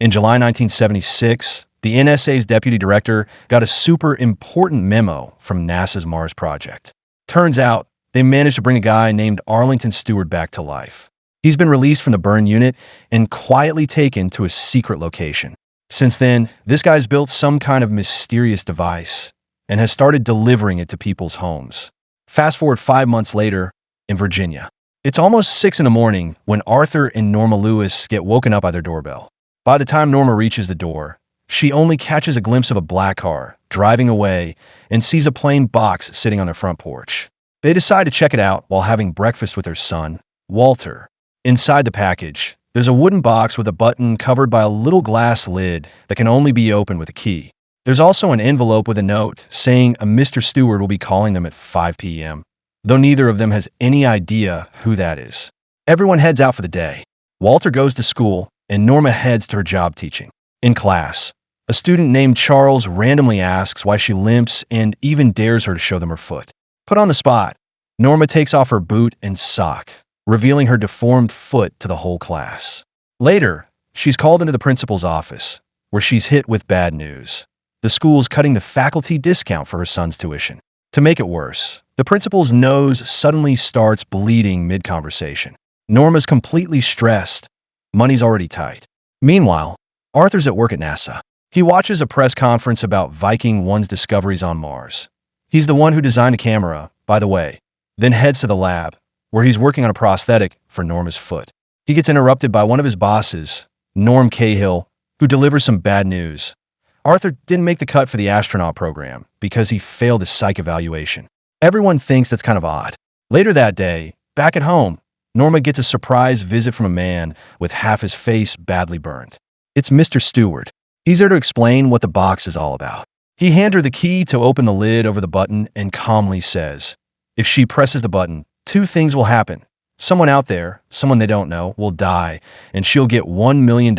In July 1976, the NSA's deputy director got a super important memo from NASA's Mars project. Turns out, they managed to bring a guy named Arlington Stewart back to life. He's been released from the burn unit and quietly taken to a secret location. Since then, this guy's built some kind of mysterious device and has started delivering it to people's homes. Fast forward 5 months later, in Virginia. It's almost 6 in the morning when Arthur and Norma Lewis get woken up by their doorbell. By the time Norma reaches the door, she only catches a glimpse of a black car driving away and sees a plain box sitting on their front porch. They decide to check it out while having breakfast with their son, Walter. Inside the package, there's a wooden box with a button covered by a little glass lid that can only be opened with a key. There's also an envelope with a note saying a Mr. Stewart will be calling them at 5 p.m., though neither of them has any idea who that is. Everyone heads out for the day. Walter goes to school, and Norma heads to her job teaching. In class, a student named Charles randomly asks why she limps and even dares her to show them her foot. Put on the spot, Norma takes off her boot and sock, revealing her deformed foot to the whole class. Later, she's called into the principal's office, where she's hit with bad news. The school's cutting the faculty discount for her son's tuition. To make it worse, the principal's nose suddenly starts bleeding mid-conversation. Norma's completely stressed. Money's already tight. Meanwhile, Arthur's at work at NASA. He watches a press conference about Viking 1's discoveries on Mars. He's the one who designed the camera, by the way, then heads to the lab, where he's working on a prosthetic for Norma's foot. He gets interrupted by one of his bosses, Norm Cahill, who delivers some bad news. Arthur didn't make the cut for the astronaut program because he failed his psych evaluation. Everyone thinks that's kind of odd. Later that day, back at home, Norma gets a surprise visit from a man with half his face badly burned. It's Mr. Stewart. He's there to explain what the box is all about. He hands her the key to open the lid over the button and calmly says, if she presses the button, 2 things will happen. Someone out there, someone they don't know, will die, and she'll get $1 million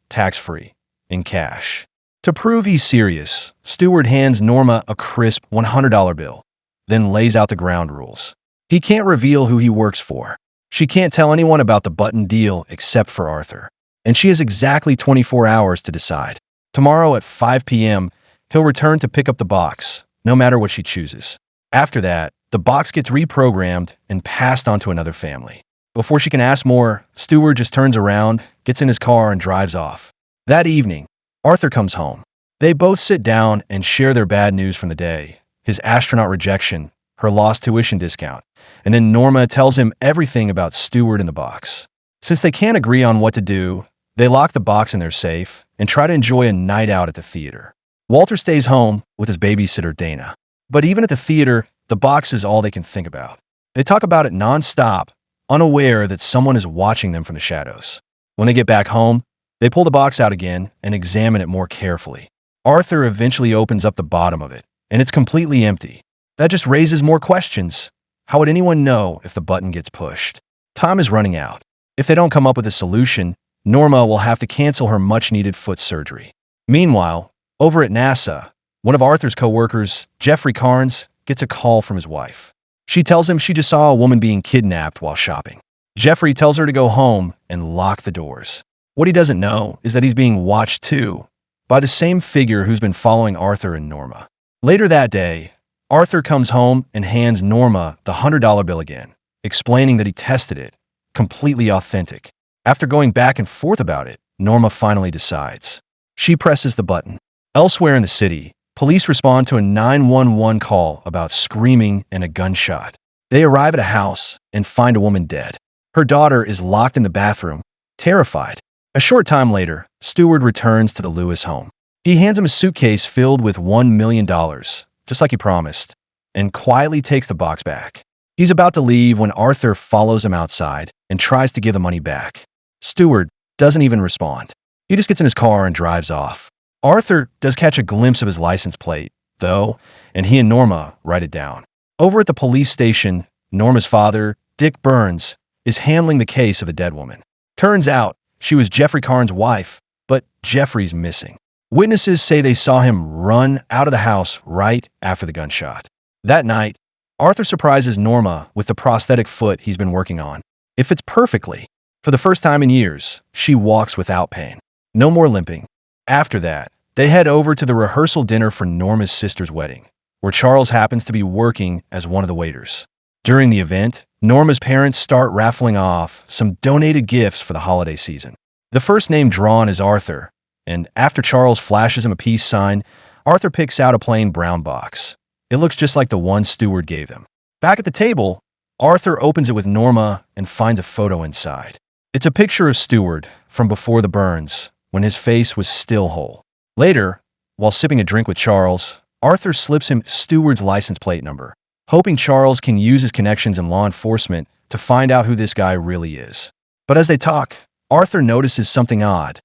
tax-free in cash. To prove he's serious, Stewart hands Norma a crisp $100 bill, then lays out the ground rules. He can't reveal who he works for. She can't tell anyone about the button deal except for Arthur. And she has exactly 24 hours to decide. Tomorrow at 5 p.m., he'll return to pick up the box, no matter what she chooses. After that, the box gets reprogrammed and passed on to another family. Before she can ask more, Stewart just turns around, gets in his car, and drives off. That evening, Arthur comes home. They both sit down and share their bad news from the day, his astronaut rejection, her lost tuition discount, and then Norma tells him everything about Stewart in the box. Since they can't agree on what to do, they lock the box in their safe and try to enjoy a night out at the theater. Walter stays home with his babysitter Dana. But even at the theater, the box is all they can think about. They talk about it nonstop, unaware that someone is watching them from the shadows. When they get back home, they pull the box out again and examine it more carefully. Arthur eventually opens up the bottom of it, and it's completely empty. That just raises more questions. How would anyone know if the button gets pushed? Time is running out. If they don't come up with a solution, Norma will have to cancel her much-needed foot surgery. Meanwhile, over at NASA, one of Arthur's co-workers, Jeffrey Carnes, gets a call from his wife. She tells him she just saw a woman being kidnapped while shopping. Jeffrey tells her to go home and lock the doors. What he doesn't know is that he's being watched too, by the same figure who's been following Arthur and Norma. Later that day, Arthur comes home and hands Norma the $100 bill again, explaining that he tested it, completely authentic. After going back and forth about it, Norma finally decides. She presses the button. Elsewhere in the city, police respond to a 911 call about screaming and a gunshot. They arrive at a house and find a woman dead. Her daughter is locked in the bathroom, terrified. A short time later, Stewart returns to the Lewis home. He hands him a suitcase filled with $1 million, just like he promised, and quietly takes the box back. He's about to leave when Arthur follows him outside and tries to give the money back. Stewart doesn't even respond. He just gets in his car and drives off. Arthur does catch a glimpse of his license plate, though, and he and Norma write it down. Over at the police station, Norma's father, Dick Burns, is handling the case of the dead woman. Turns out, she was Jeffrey Carnes' wife, but Jeffrey's missing. Witnesses say they saw him run out of the house right after the gunshot. That night, Arthur surprises Norma with the prosthetic foot he's been working on. It fits perfectly. For the first time in years, she walks without pain. No more limping. After that, they head over to the rehearsal dinner for Norma's sister's wedding, where Charles happens to be working as one of the waiters. During the event, Norma's parents start raffling off some donated gifts for the holiday season. The first name drawn is Arthur, and after Charles flashes him a peace sign, Arthur picks out a plain brown box. It looks just like the one Stewart gave them. Back at the table, Arthur opens it with Norma and finds a photo inside. It's a picture of Stewart from before the burns, when his face was still whole. Later, while sipping a drink with Charles, Arthur slips him Stewart's license plate number, hoping Charles can use his connections in law enforcement to find out who this guy really is. But as they talk, Arthur notices something odd.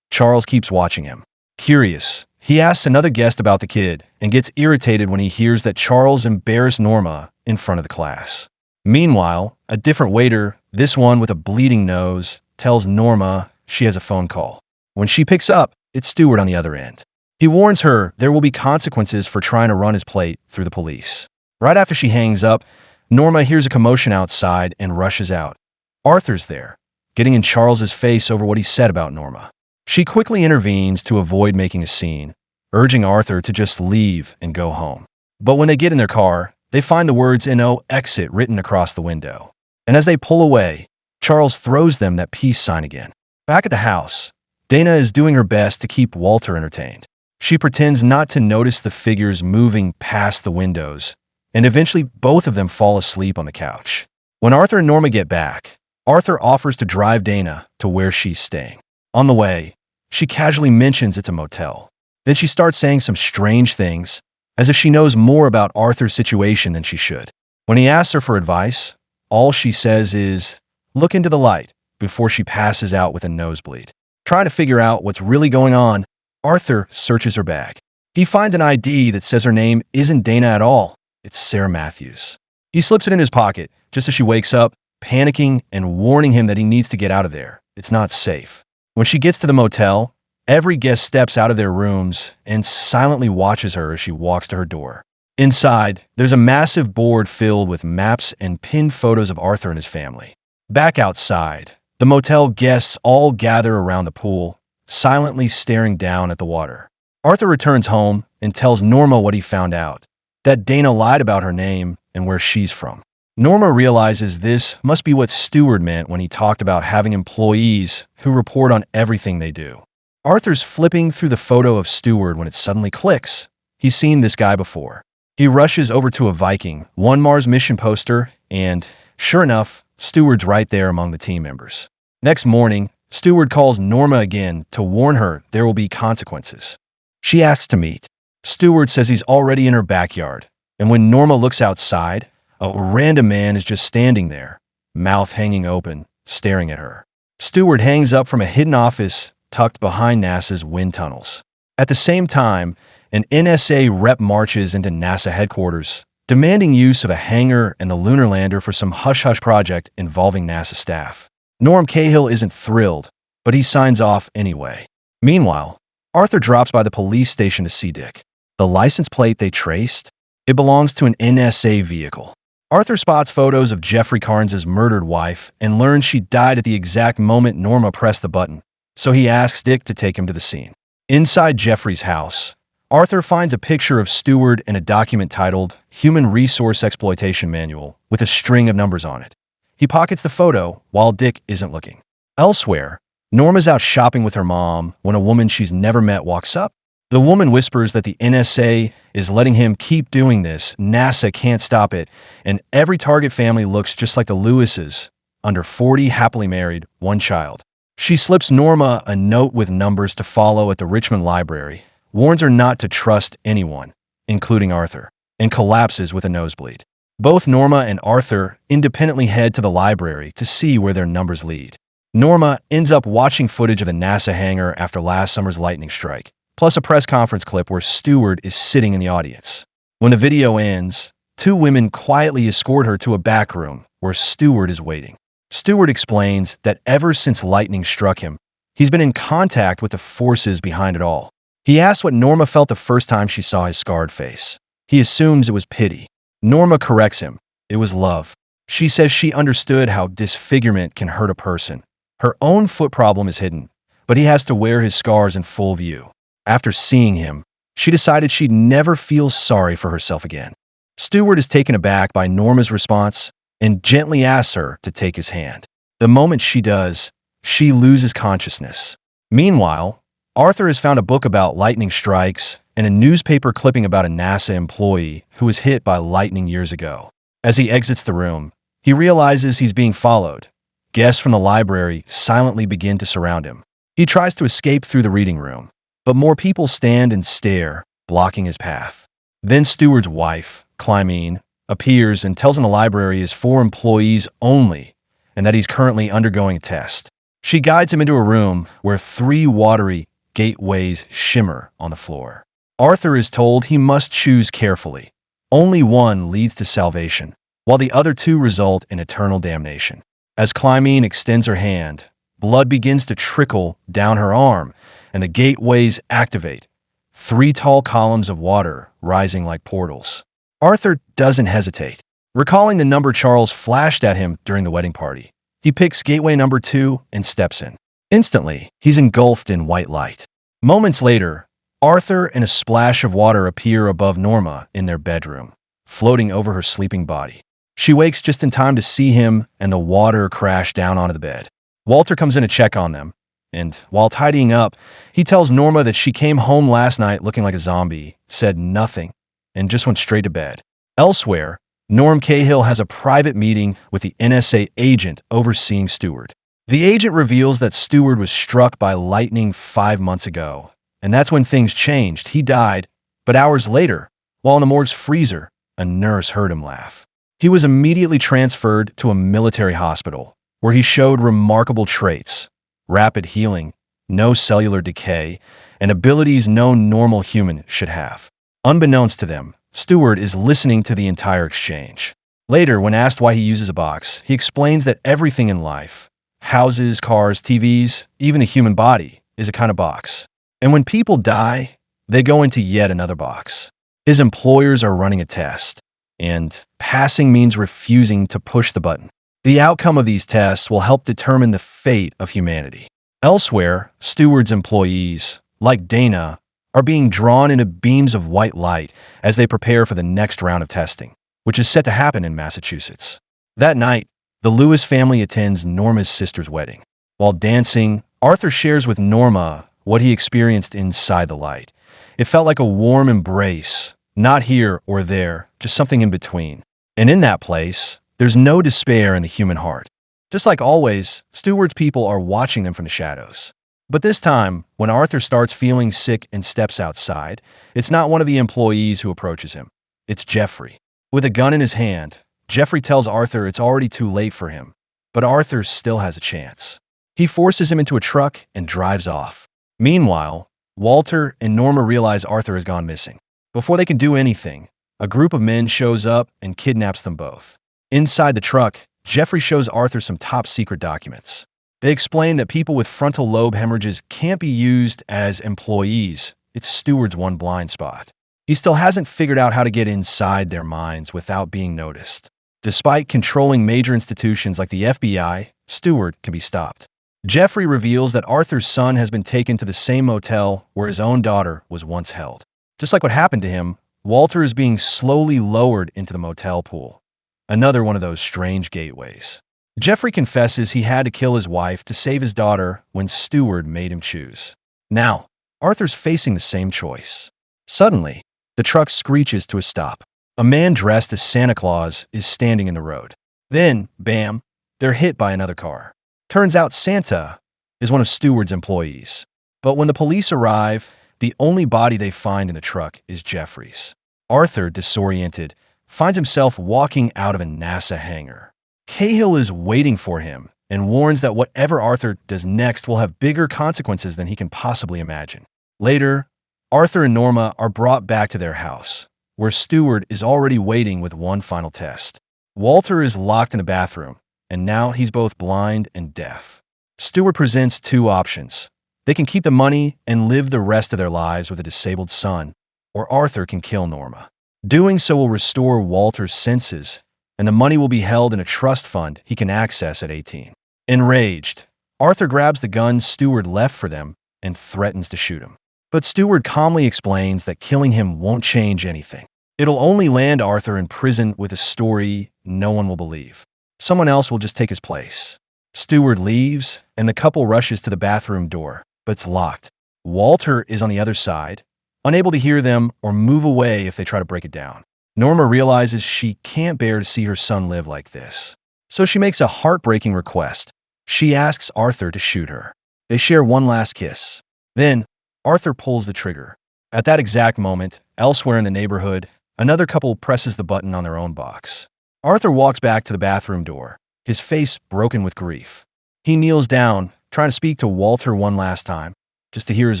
Charles keeps watching him. Curious, he asks another guest about the kid and gets irritated when he hears that Charles embarrassed Norma in front of the class. Meanwhile, a different waiter, this one with a bleeding nose, tells Norma she has a phone call. When she picks up, it's Stewart on the other end. He warns her there will be consequences for trying to run his plate through the police. Right after she hangs up, Norma hears a commotion outside and rushes out. Arthur's there, getting in Charles's face over what he said about Norma. She quickly intervenes to avoid making a scene, urging Arthur to just leave and go home. But when they get in their car, they find the words "No exit" written across the window. And as they pull away, Charles throws them that peace sign again. Back at the house, Dana is doing her best to keep Walter entertained. She pretends not to notice the figures moving past the windows, and eventually both of them fall asleep on the couch. When Arthur and Norma get back, Arthur offers to drive Dana to where she's staying. On the way, she casually mentions it's a motel. Then she starts saying some strange things, as if she knows more about Arthur's situation than she should. When he asks her for advice, all she says is, "Look into the light," before she passes out with a nosebleed. Trying to figure out what's really going on, Arthur searches her bag. He finds an ID that says her name isn't Dana at all. It's Sarah Matthews. He slips it in his pocket just as she wakes up, panicking and warning him that he needs to get out of there. It's not safe. When she gets to the motel, every guest steps out of their rooms and silently watches her as she walks to her door. Inside, there's a massive board filled with maps and pinned photos of Arthur and his family. Back outside, the motel guests all gather around the pool, silently staring down at the water. Arthur returns home and tells Norma what he found out, that Dana lied about her name and where she's from. Norma realizes this must be what Stewart meant when he talked about having employees who report on everything they do. Arthur's flipping through the photo of Stewart when it suddenly clicks. He's seen this guy before. He rushes over to a Viking, one Mars mission poster, and, sure enough, Stewart's right there among the team members. Next morning, Stewart calls Norma again to warn her there will be consequences. She asks to meet. Stewart says he's already in her backyard, and when Norma looks outside, a random man is just standing there, mouth hanging open, staring at her. Stewart hangs up from a hidden office tucked behind NASA's wind tunnels. At the same time, an NSA rep marches into NASA headquarters, demanding use of a hangar and the lunar lander for some hush-hush project involving NASA staff. Norm Cahill isn't thrilled, but he signs off anyway. Meanwhile, Arthur drops by the police station to see Dick. The license plate they traced? It belongs to an NSA vehicle. Arthur spots photos of Jeffrey Carnes' murdered wife and learns she died at the exact moment Norma pressed the button, so he asks Dick to take him to the scene. Inside Jeffrey's house, Arthur finds a picture of Stewart and a document titled Human Resource Exploitation Manual with a string of numbers on it. He pockets the photo while Dick isn't looking. Elsewhere, Norma's out shopping with her mom when a woman she's never met walks up. The woman whispers that the NSA is letting him keep doing this, NASA can't stop it, and every target family looks just like the Lewises, under 40, happily married, one child. She slips Norma a note with numbers to follow at the Richmond Library, warns her not to trust anyone, including Arthur, and collapses with a nosebleed. Both Norma and Arthur independently head to the library to see where their numbers lead. Norma ends up watching footage of the NASA hangar after last summer's lightning strike, plus a press conference clip where Stewart is sitting in the audience. When the video ends, two women quietly escort her to a back room where Stewart is waiting. Stewart explains that ever since lightning struck him, he's been in contact with the forces behind it all. He asks what Norma felt the first time she saw his scarred face. He assumes it was pity. Norma corrects him. It was love. She says she understood how disfigurement can hurt a person. Her own foot problem is hidden, but he has to wear his scars in full view. After seeing him, she decided she'd never feel sorry for herself again. Stewart is taken aback by Norma's response and gently asks her to take his hand. The moment she does, she loses consciousness. Meanwhile, Arthur has found a book about lightning strikes and a newspaper clipping about a NASA employee who was hit by lightning years ago. As he exits the room, he realizes he's being followed. Guests from the library silently begin to surround him. He tries to escape through the reading room, but more people stand and stare, blocking his path. Then Stewart's wife, Clymene, appears and tells him the library is for employees only and that he's currently undergoing a test. She guides him into a room where 3 watery gateways shimmer on the floor. Arthur is told he must choose carefully. Only one leads to salvation, while the other 2 result in eternal damnation. As Clymene extends her hand, blood begins to trickle down her arm, and the gateways activate, 3 tall columns of water rising like portals. Arthur doesn't hesitate. Recalling the number Charles flashed at him during the wedding party, he picks gateway number 2 and steps in. Instantly, he's engulfed in white light. Moments later, Arthur and a splash of water appear above Norma in their bedroom, floating over her sleeping body. She wakes just in time to see him and the water crash down onto the bed. Walter comes in to check on them, and while tidying up, he tells Norma that she came home last night looking like a zombie, said nothing, and just went straight to bed. Elsewhere, Norm Cahill has a private meeting with the NSA agent overseeing Stewart. The agent reveals that Stewart was struck by lightning 5 months ago, and that's when things changed. He died, but hours later, while in the morgue's freezer, a nurse heard him laugh. He was immediately transferred to a military hospital, where he showed remarkable traits: rapid healing, no cellular decay, and abilities no normal human should have. Unbeknownst to them, Stewart is listening to the entire exchange. Later, when asked why he uses a box, he explains that everything in life, houses, cars, TVs, even the human body, is a kind of box. And when people die, they go into yet another box. His employers are running a test, and passing means refusing to push the button. The outcome of these tests will help determine the fate of humanity. Elsewhere, Stewart's employees, like Dana, are being drawn into beams of white light as they prepare for the next round of testing, which is set to happen in Massachusetts. That night, the Lewis family attends Norma's sister's wedding. While dancing, Arthur shares with Norma what he experienced inside the light. It felt like a warm embrace, not here or there, just something in between. And in that place, there's no despair in the human heart. Just like always, Stewart's people are watching them from the shadows. But this time, when Arthur starts feeling sick and steps outside, it's not one of the employees who approaches him. It's Jeffrey. With a gun in his hand, Jeffrey tells Arthur it's already too late for him, but Arthur still has a chance. He forces him into a truck and drives off. Meanwhile, Walter and Norma realize Arthur has gone missing. Before they can do anything, a group of men shows up and kidnaps them both. Inside the truck, Jeffrey shows Arthur some top-secret documents. They explain that people with frontal lobe hemorrhages can't be used as employees. It's Stewart's one blind spot. He still hasn't figured out how to get inside their minds without being noticed. Despite controlling major institutions like the FBI, Stewart can be stopped. Jeffrey reveals that Arthur's son has been taken to the same motel where his own daughter was once held. Just like what happened to him, Walter is being slowly lowered into the motel pool. Another one of those strange gateways. Jeffrey confesses he had to kill his wife to save his daughter when Stewart made him choose. Now, Arthur's facing the same choice. Suddenly, the truck screeches to a stop. A man dressed as Santa Claus is standing in the road. Then, bam, they're hit by another car. Turns out Santa is one of Stewart's employees. But when the police arrive, the only body they find in the truck is Jeffrey's. Arthur, disoriented, finds himself walking out of a NASA hangar. Cahill is waiting for him and warns that whatever Arthur does next will have bigger consequences than he can possibly imagine. Later, Arthur and Norma are brought back to their house, where Stewart is already waiting with one final test. Walter is locked in the bathroom, and now he's both blind and deaf. Stewart presents 2 options. They can keep the money and live the rest of their lives with a disabled son, or Arthur can kill Norma. Doing so will restore Walter's senses, and the money will be held in a trust fund he can access at 18. Enraged, Arthur grabs the gun Stewart left for them and threatens to shoot him. But Stewart calmly explains that killing him won't change anything. It'll only land Arthur in prison with a story no one will believe. Someone else will just take his place. Stewart leaves, and the couple rushes to the bathroom door, but it's locked. Walter is on the other side, unable to hear them or move away if they try to break it down. Norma realizes she can't bear to see her son live like this. So she makes a heartbreaking request. She asks Arthur to shoot her. They share one last kiss. Then, Arthur pulls the trigger. At that exact moment, elsewhere in the neighborhood, another couple presses the button on their own box. Arthur walks back to the bathroom door, his face broken with grief. He kneels down, trying to speak to Walter one last time, just to hear his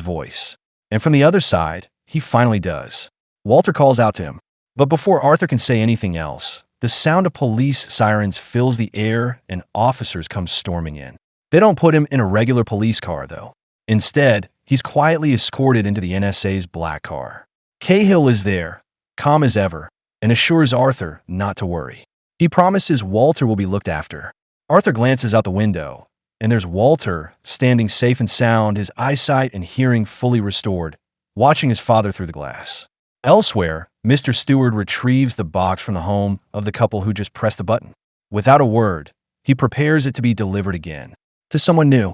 voice. And from the other side, he finally does. Walter calls out to him. But before Arthur can say anything else, the sound of police sirens fills the air and officers come storming in. They don't put him in a regular police car, though. Instead, he's quietly escorted into the NSA's black car. Cahill is there, calm as ever, and assures Arthur not to worry. He promises Walter will be looked after. Arthur glances out the window, and there's Walter standing safe and sound, his eyesight and hearing fully restored, watching his father through the glass. Elsewhere, Mr. Stewart retrieves the box from the home of the couple who just pressed the button. Without a word, he prepares it to be delivered again, to someone new.